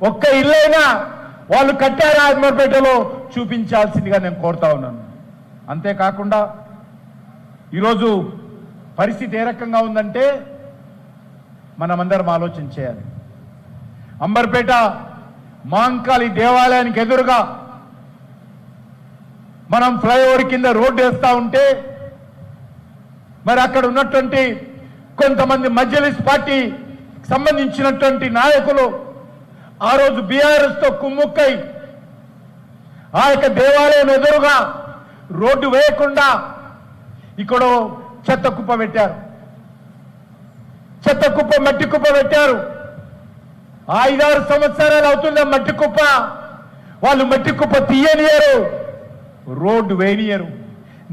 ఒక్క ఇల్లైనా వాళ్ళు కట్టారు అమర్పేటలో చూపించాల్సిందిగా నేను కోరుతా ఉన్నాను. అంతేకాకుండా ఈరోజు పరిస్థితి ఏ రకంగా ఉందంటే మనమందరం ఆలోచన చేయాలి. అంబర్పేట మాంకాళి దేవాలయానికి ఎదురుగా మనం ఫ్లైఓవర్ కింద రోడ్డు వేస్తా ఉంటే మరి అక్కడ ఉన్నటువంటి కొంతమంది మజ్లిస్ పార్టీ సంబంధించినటువంటి నాయకులు ఆ రోజు బీఆర్ఎస్ తో కుమ్ముక్కై ఆ యొక్క దేవాలయం ఎదురుగా రోడ్డు వేయకుండా ఇక్కడ చెత్త కుప్ప పెట్టారు. చెత్త కుప్ప మట్టి కుప్ప పెట్టారు. 5-6 సంవత్సరాలు అవుతుంది మట్టి కుప్ప. వాళ్ళు మట్టి కుప్ప తీయనియరు, రోడ్డు వేయనియరు.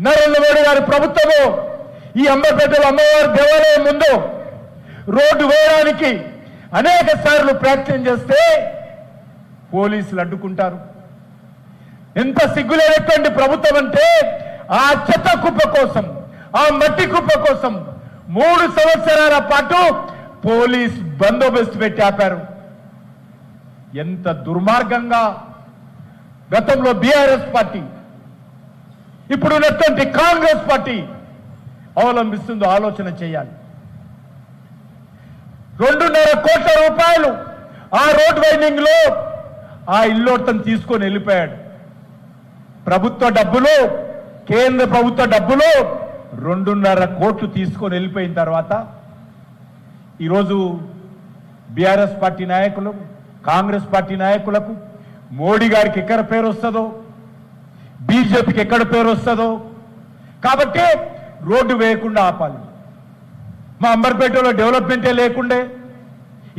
నరేంద్ర మోడీ గారి ప్రభుత్వము ఈ అంబర్పేటలో అమ్మవారి దేవాలయం ముందు రోడ్డు వేయడానికి అనేక సార్లు ప్రయత్నం చేస్తే పోలీసులు అడ్డుకుంటారు. ఎంత సిగ్గులేనటువంటి ప్రభుత్వం అంటే ఆ చెత్త కుప్ప కోసం, ఆ మట్టి కుప్ప కోసం 3 సంవత్సరాల పాటు పోలీస్ బందోబస్తు పెట్టి ఆపారు. ఎంత దుర్మార్గంగా గతంలో బీఆర్ఎస్ పార్టీ, ఇప్పుడు ఉన్నటువంటి కాంగ్రెస్ పార్టీ అవలంబిస్తుందో ఆలోచన చేయాలి. 2.5 కోట్ల రూపాయలు ఆ రోడ్ వైండింగ్ లో ఆ ఇల్లోటం తీసుకొని వెళ్ళిపోయాడు. ప్రభుత్వ డబ్బులు, కేంద్ర ప్రభుత్వ డబ్బులు 2.5 కోట్లు తీసుకొని వెళ్ళిపోయిన తర్వాత ఈరోజు బీఆర్ఎస్ పార్టీ నాయకులు, కాంగ్రెస్ పార్టీ నాయకులకు మోడీ గారికి ఎక్కడ పేరు వస్తుందో, బీజేపీకి ఎక్కడ పేరు వస్తుందో కాబట్టి రోడ్డు వేయకుండా ఆపాలి. మా అంబర్పేటలో డెవలప్మెంటే లేకుండే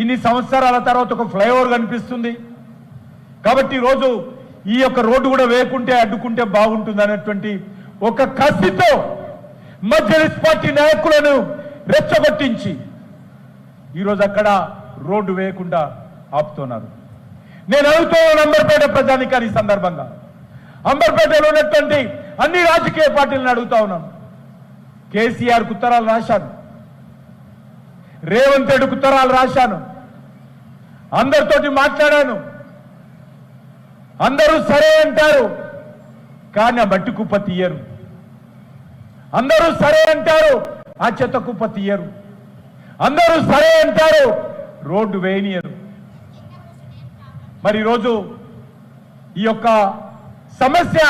ఇన్ని సంవత్సరాల తర్వాత ఒక ఫ్లైఓవర్ కనిపిస్తుంది కాబట్టి ఈరోజు ఈ యొక్క రోడ్డు కూడా వేయకుంటే అడ్డుకుంటే బాగుంటుంది అనేటువంటి ఒక కసితో మజ్లిస్ పార్టీ నాయకులను రెచ్చగొట్టించి ఈరోజు అక్కడ రోడ్డు వేయకుండా ఆపుతున్నారు. నేను అడుగుతున్నాను అంబర్పేట ప్రజానికాన్ని సందర్భంగా, అంబర్పేటలో ఉన్నటువంటి అన్ని రాజకీయ పార్టీలను అడుగుతా ఉన్నాను. కేసీఆర్ ఉత్తరాలు రాశాను, రేవంత్ రెడ్డికి ఉత్తరాలు రాశాను, అందరితోటి మాట్లాడాను. అందరూ సరే అంటారు కానీ ఆ మట్టి కుప్ప తీయరు. అందరూ సరే అంటారు ఆ చెత్త కుప్ప తీయరు. అందరూ సరే అంటారు రోడ్డు వేయనియరు. మరి ఈరోజు ఈ యొక్క సమస్య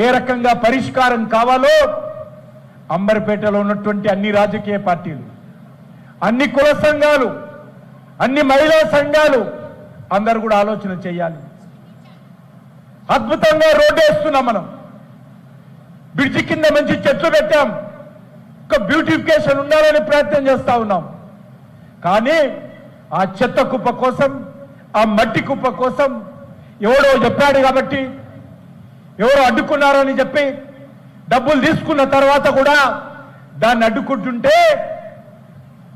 ఏ రకంగా పరిష్కారం కావాలో అంబర్పేటలో ఉన్నటువంటి అన్ని రాజకీయ పార్టీలు, అన్ని కుల సంఘాలు, అన్ని మహిళా సంఘాలు అందరూ కూడా ఆలోచన చేయాలి. అద్భుతంగా రోడ్డు వేస్తున్నాం. మనం బ్రిడ్జి కింద మంచి చెట్లు పెట్టాం, ఒక బ్యూటిఫికేషన్ ఉండాలని ప్రయత్నం చేస్తా ఉన్నాం. కానీ ఆ చెత్త కుప్ప కోసం, ఆ మట్టి కుప్ప కోసం ఎవడో చెప్పాడు కాబట్టి, ఎవరో అడ్డుకున్నారని చెప్పి డబ్బులు తీసుకున్న తర్వాత కూడా దాన్ని అడ్డుకుంటుంటే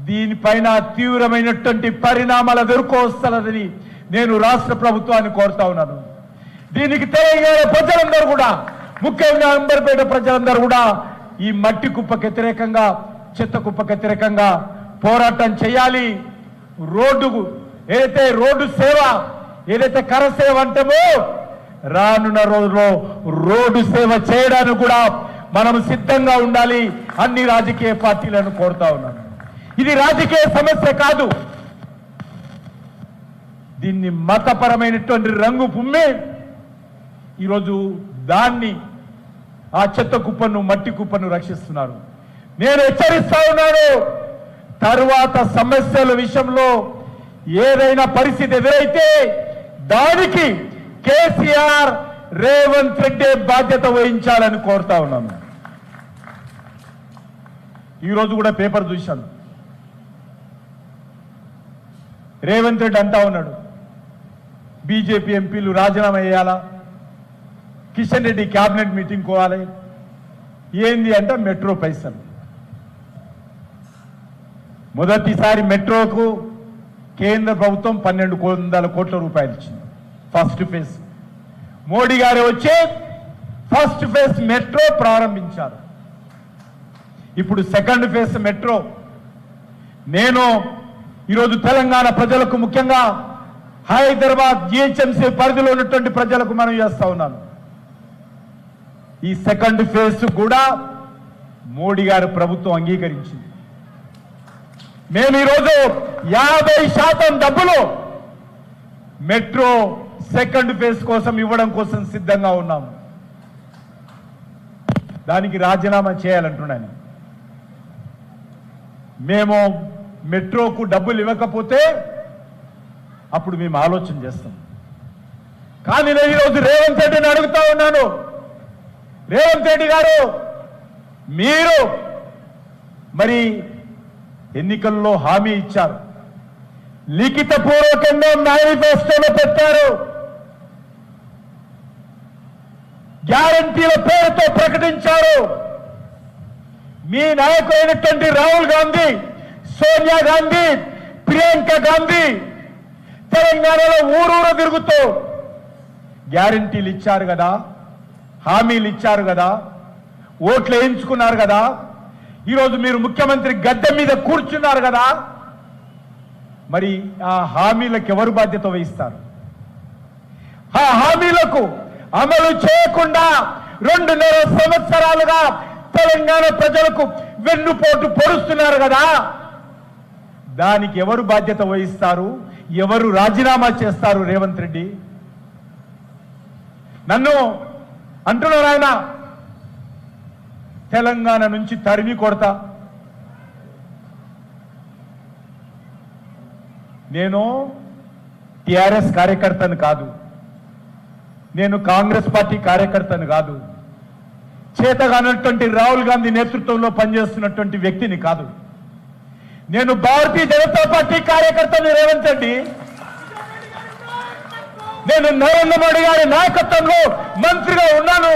దీనిపైన తీవ్రమైనటువంటి పరిణామాలు ఎదుర్కోవస్తారని నేను రాష్ట్ర ప్రభుత్వాన్ని కోరుతా ఉన్నాను. దీనికి తెలంగాణ ప్రజలందరూ కూడా, ముఖ్యంగా అంబర్పేట ప్రజలందరూ కూడా ఈ మట్టి కుప్పకు వ్యతిరేకంగా, చెత్త కుప్పకు వ్యతిరేకంగా పోరాటం చేయాలి. రోడ్డుకు ఏదైతే రోడ్డు సేవ, ఏదైతే కర సేవ అంటామో రానున్న రోజుల్లో రోడ్డు సేవ చేయడానికి కూడా మనం సిద్ధంగా ఉండాలి. అన్ని రాజకీయ పార్టీలను కోరుతా ఉన్నాను. ఇది రాజకీయ సమస్య కాదు, దీన్ని మతపరమైనటువంటి రంగు పుమ్మి ఈరోజు దాన్ని, ఆ చెత్త కుప్పను, మట్టి కుప్పను రక్షిస్తున్నారు. నేను హెచ్చరిస్తా ఉన్నాను, తరువాత సమస్యల విషయంలో ఏదైనా పరిస్థితి ఎదురైతే దానికి కేసీఆర్, రేవంత్ రెడ్డి బాధ్యత వహించాలని కోరుతా ఉన్నాను. ఈరోజు కూడా పేపర్ చూశాను, రేవంత్ రెడ్డి అంటా ఉన్నాడు బీజేపీ ఎంపీలు రాజీనామా చేయాలా, కిషన్ రెడ్డి క్యాబినెట్ మీటింగ్ కోవాలి. ఏంది అంటే మెట్రో పైసలు. మొదటిసారి మెట్రోకు కేంద్ర ప్రభుత్వం 1200 కోట్ల రూపాయలు ఇచ్చింది ఫస్ట్ ఫేజ్. మోడీ గారు వచ్చి ఫస్ట్ ఫేజ్ మెట్రో ప్రారంభించారు. ఇప్పుడు సెకండ్ ఫేజ్ మెట్రో. నేను ఈరోజు తెలంగాణ ప్రజలకు, ముఖ్యంగా హైదరాబాద్ జిహెచ్ఎంసీ పరిధిలో ఉన్నటువంటి ప్రజలకు మనం చేస్తా ఉన్నాను. ఈ సెకండ్ ఫేజ్ కూడా మోడీ గారి ప్రభుత్వం అంగీకరించింది. మేము ఈరోజు 50% డబ్బులు మెట్రో సెకండ్ ఫేజ్ కోసం ఇవ్వడం కోసం సిద్ధంగా ఉన్నాము. దానికి రాజీనామా చేయాలంటున్నాను. మేము మెట్రోకు డబ్బులు ఇవ్వకపోతే అప్పుడు మేము ఆలోచన చేస్తాం. కానీ నేను ఈరోజు రేవంత్ రెడ్డిని అడుగుతా ఉన్నాను, రేవంత్ రెడ్డి గారు, మీరు మరి ఎన్నికల్లో హామీ ఇచ్చారు, లిఖితపూర్వకంగా మేనిఫెస్టోలో పెట్టారు, గ్యారంటీల పేరుతో ప్రకటించారు. మీ నాయకులైనటువంటి రాహుల్ గాంధీ, సోనియా గాంధీ, ప్రియాంక గాంధీ తెలంగాణలో ఊరూర తిరుగుతూ గ్యారంటీలు ఇచ్చారు కదా, హామీలు ఇచ్చారు కదా, ఓట్లు వేయించుకున్నారు కదా, ఈరోజు మీరు ముఖ్యమంత్రి గద్దె మీద కూర్చున్నారు కదా, మరి ఆ హామీలకు ఎవరు బాధ్యత వహిస్తారు? ఆ హామీలకు అమలు చేయకుండా 2.5 సంవత్సరాలుగా తెలంగాణ ప్రజలకు వెన్నుపోటు పొడుస్తున్నారు కదా, దానికి ఎవరు బాధ్యత వహిస్తారు? ఎవరు రాజీనామా చేస్తారు? రేవంత్ రెడ్డి నన్ను అంటున్నారు, ఆయన తెలంగాణ నుంచి తరిమి కొడతా. నేను టిఆర్ఎస్ కార్యకర్తను కాదు, నేను కాంగ్రెస్ పార్టీ కార్యకర్తను కాదు, చేతగానటువంటి రాహుల్ గాంధీ నేతృత్వంలో పనిచేస్తున్నటువంటి వ్యక్తిని కాదు. నేను భారతీయ జనతా పార్టీ కార్యకర్తని రేవంత్ రెడ్డి. నేను నరేంద్ర మోడీ గారి నాయకత్వంలో మంత్రిగా ఉన్నాను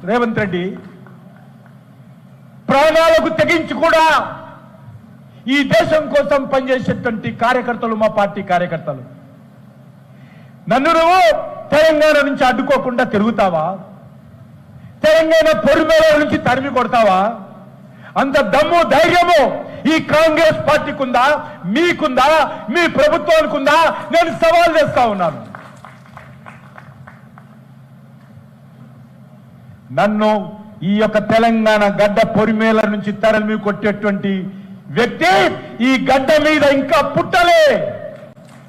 రేవంత్ రెడ్డి. ప్రాణాలకు తెగించి కూడా ఈ దేశం కోసం పనిచేసేటువంటి కార్యకర్తలు మా పార్టీ కార్యకర్తలు. నన్ను నువ్వు తెలంగాణ నుంచి అడ్డుకోకుండా తిరుగుతావా? తెలంగాణ పొరిమేల నుంచి తరిమి కొడతావా? అంత దమ్ము ధైర్యము ఈ కాంగ్రెస్ పార్టీకి ఉందా, మీకుందా, మీ ప్రభుత్వానికి ఉందా? నేను సవాల్ చేస్తా ఉన్నాను. నన్ను ఈ యొక్క తెలంగాణ గడ్డ పొరిమేల నుంచి తరలి కొట్టేటువంటి వ్యక్తి ఈ గడ్డ మీద ఇంకా పుట్టలే.